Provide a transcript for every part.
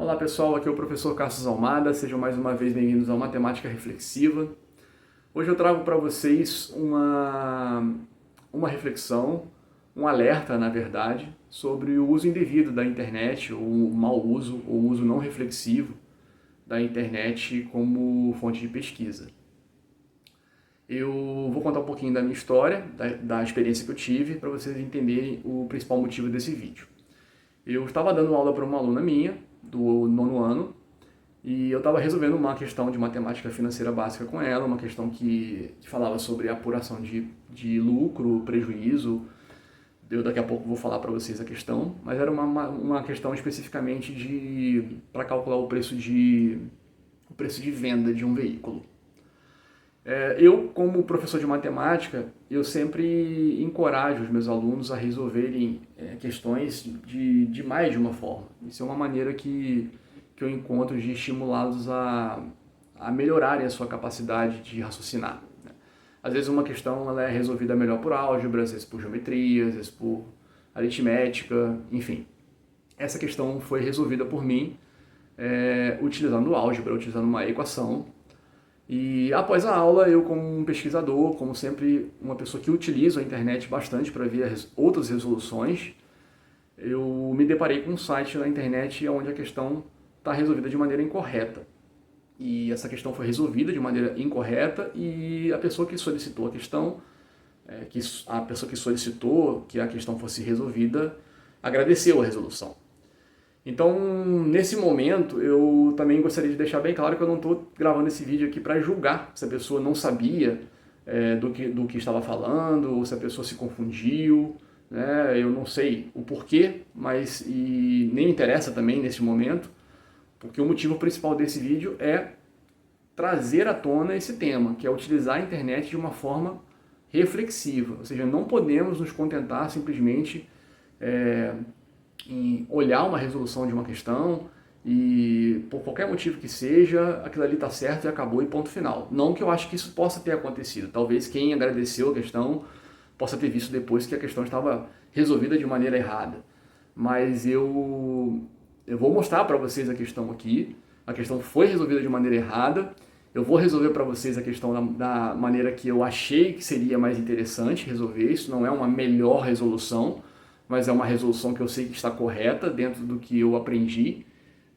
Olá pessoal, aqui é o professor Cassius Almada, sejam mais uma vez bem-vindos ao Matemática Reflexiva. Hoje eu trago para vocês uma reflexão, um alerta, na verdade, sobre o uso indevido da internet, ou o mau uso, ou o uso não reflexivo da internet como fonte de pesquisa. Eu vou contar um pouquinho da minha história, da experiência que eu tive, para vocês entenderem o principal motivo desse vídeo. Eu estava dando aula para uma aluna minha, do nono ano, e eu estava resolvendo uma questão de matemática financeira básica com ela, uma questão que falava sobre apuração de lucro, prejuízo. Eu daqui a pouco vou falar para vocês a questão, mas era uma questão especificamente para calcular o preço de venda de um veículo. Eu, como professor de matemática, eu sempre encorajo os meus alunos a resolverem questões de mais de uma forma. Isso é uma maneira que eu encontro de estimulá-los a melhorarem a sua capacidade de raciocinar. Né? Às vezes uma questão ela é resolvida melhor por álgebra, às vezes por geometria, às vezes por aritmética, enfim. Essa questão foi resolvida por mim utilizando álgebra, utilizando uma equação. E após a aula, eu como um pesquisador, como sempre uma pessoa que utiliza a internet bastante para ver outras resoluções, eu me deparei com um site na internet onde a questão está resolvida de maneira incorreta. E essa questão foi resolvida de maneira incorreta e a pessoa que solicitou a questão, a pessoa que solicitou que a questão fosse resolvida, agradeceu a resolução. Então, nesse momento, eu também gostaria de deixar bem claro que eu não estou gravando esse vídeo aqui para julgar se a pessoa não sabia do que estava falando, ou se a pessoa se confundiu, né? Eu não sei o porquê, mas nem me interessa também nesse momento, porque o motivo principal desse vídeo é trazer à tona esse tema, que é utilizar a internet de uma forma reflexiva, ou seja, não podemos nos contentar simplesmente em olhar uma resolução de uma questão e, por qualquer motivo que seja, aquilo ali está certo e acabou e ponto final. Não que eu acho que isso possa ter acontecido. Talvez quem agradeceu a questão possa ter visto depois que a questão estava resolvida de maneira errada. Mas eu vou mostrar para vocês a questão aqui. A questão foi resolvida de maneira errada. Eu vou resolver para vocês a questão da maneira que eu achei que seria mais interessante resolver. Isso não é uma melhor resolução, mas é uma resolução que eu sei que está correta dentro do que eu aprendi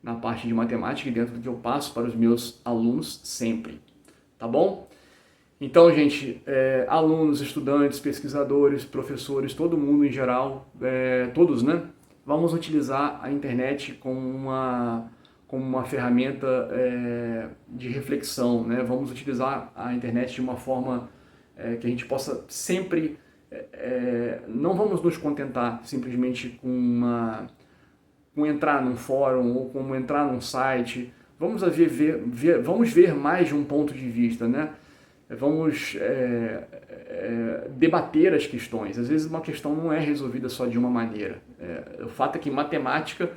na parte de matemática e dentro do que eu passo para os meus alunos sempre, tá bom? Então, gente, alunos, estudantes, pesquisadores, professores, todo mundo em geral, todos, né? Vamos utilizar a internet como uma ferramenta de reflexão, né? Vamos utilizar a internet de uma forma que a gente possa sempre não vamos nos contentar simplesmente com entrar num fórum ou com entrar num site. Vamos vamos ver mais de um ponto de vista, né? Vamos debater as questões. Às vezes uma questão não é resolvida só de uma maneira. O fato é que matemática,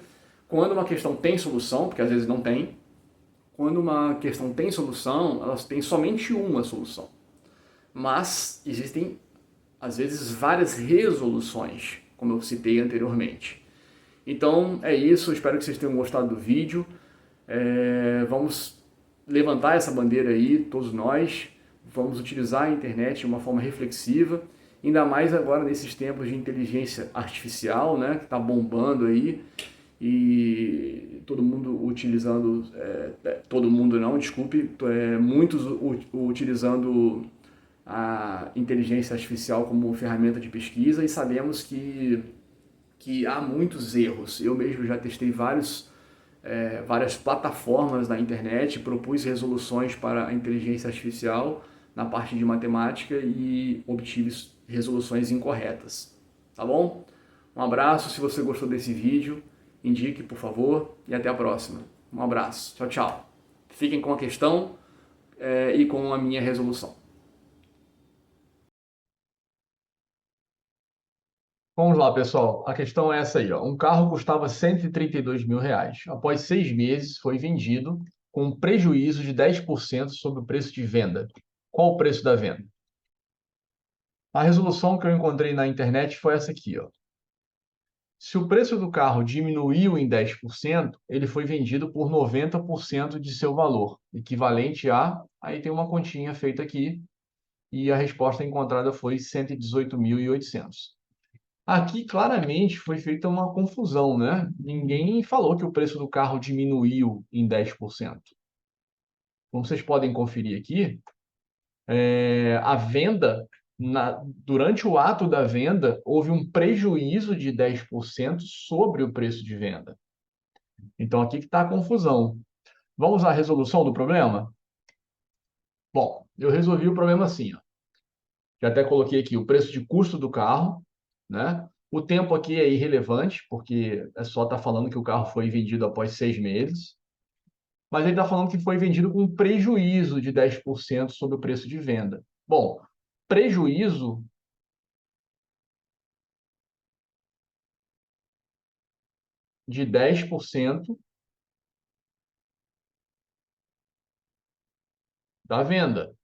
quando uma questão tem solução, porque às vezes não tem, quando uma questão tem solução, elas têm somente uma solução. Mas existem às vezes várias resoluções, como eu citei anteriormente. Então é isso, espero que vocês tenham gostado do vídeo. Vamos levantar essa bandeira aí, todos nós. Vamos utilizar a internet de uma forma reflexiva, ainda mais agora nesses tempos de inteligência artificial, né, que está bombando aí, e todo mundo utilizando, todo mundo não, desculpe, muitos utilizando a inteligência artificial como ferramenta de pesquisa e sabemos que há muitos erros. Eu mesmo já testei várias plataformas na internet, propus resoluções para a inteligência artificial na parte de matemática e obtive resoluções incorretas. Tá bom? Um abraço, se você gostou desse vídeo, indique por favor e até a próxima. Um abraço, tchau, tchau. Fiquem com a questão e com a minha resolução. Vamos lá, pessoal. A questão é essa aí, ó. Um carro custava 132 mil reais. Após 6 meses, foi vendido com um prejuízo de 10% sobre o preço de venda. Qual o preço da venda? A resolução que eu encontrei na internet foi essa aqui, ó. Se o preço do carro diminuiu em 10%, ele foi vendido por 90% de seu valor, equivalente a... Aí tem uma continha feita aqui, e a resposta encontrada foi 118.800. Aqui, claramente, foi feita uma confusão, né? Ninguém falou que o preço do carro diminuiu em 10%. Como vocês podem conferir aqui, a venda, durante o ato da venda, houve um prejuízo de 10% sobre o preço de venda. Então, aqui que está a confusão. Vamos à resolução do problema? Bom, eu resolvi o problema assim, ó. Já até coloquei aqui o preço de custo do carro, né? O tempo aqui é irrelevante, porque é só estar falando que o carro foi vendido após 6 meses. Mas ele está falando que foi vendido com prejuízo de 10% sobre o preço de venda. Bom, prejuízo de 10% da venda.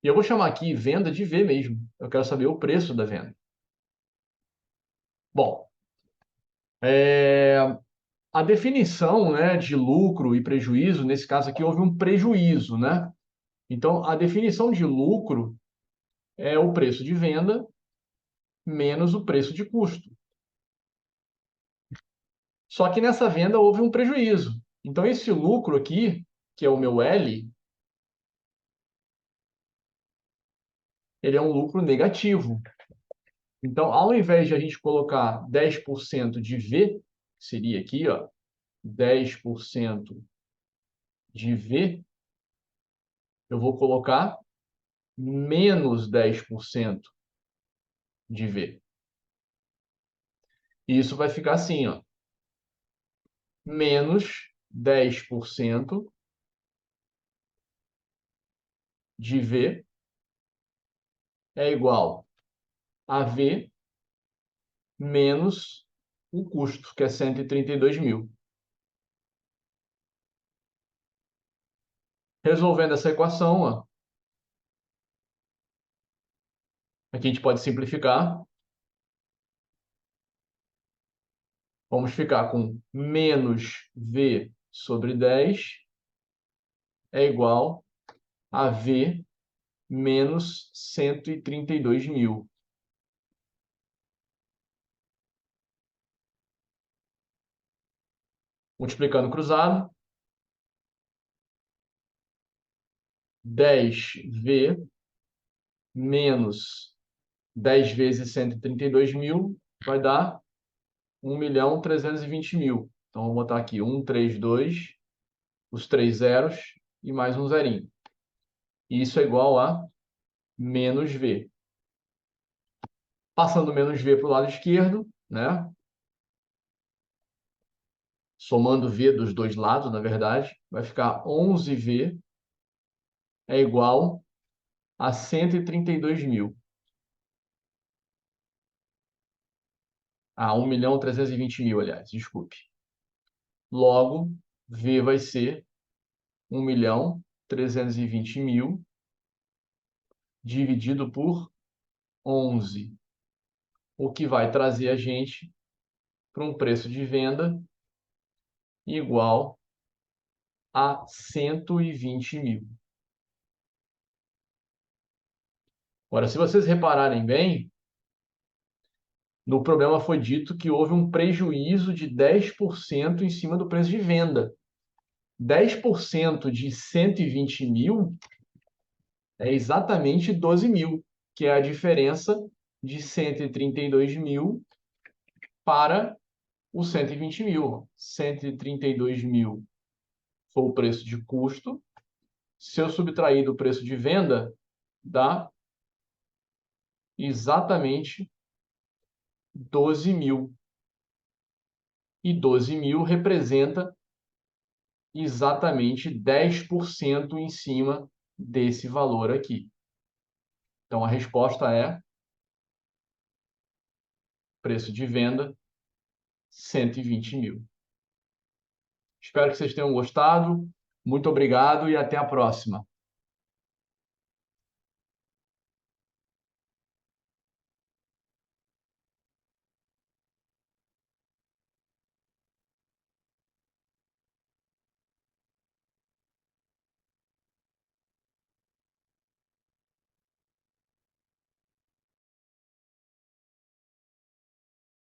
E eu vou chamar aqui venda de V mesmo. Eu quero saber o preço da venda. Bom, a definição, né, de lucro e prejuízo, nesse caso aqui, houve um prejuízo, né? Então, a definição de lucro é o preço de venda menos o preço de custo. Só que nessa venda houve um prejuízo. Então, esse lucro aqui, que é o meu L, ele é um lucro negativo. Então, ao invés de a gente colocar 10% de V, que seria aqui, ó, 10% de V, eu vou colocar menos 10% de V. E isso vai ficar assim, ó, menos 10% de V é igual a V menos o custo, que é 132 mil. Resolvendo essa equação, ó, aqui a gente pode simplificar. Vamos ficar com menos V sobre 10 é igual a V menos 132 mil. Multiplicando cruzado, 10V menos 10 vezes 132 mil vai dar 1.320.000. Então, vou botar aqui 132, os 3 zeros e mais um zerinho. E isso é igual a menos V. Passando menos V para o lado esquerdo, né? Somando V dos dois lados, na verdade, vai ficar 11V é igual a 132 mil. Ah, 1.320.000, aliás, desculpe. Logo, V vai ser 1.320.000 dividido por 11, o que vai trazer a gente para um preço de venda igual a 120 mil. Agora, se vocês repararem bem, no problema foi dito que houve um prejuízo de 10% em cima do preço de venda. 10% de 120 mil é exatamente 12 mil, que é a diferença de 132 mil para os 120 mil. 132 mil foi o preço de custo. Se eu subtrair do preço de venda, dá exatamente 12 mil. E 12 mil representa exatamente 10% em cima desse valor aqui. Então, a resposta é preço de venda 120 mil. Espero que vocês tenham gostado. Muito obrigado e até a próxima.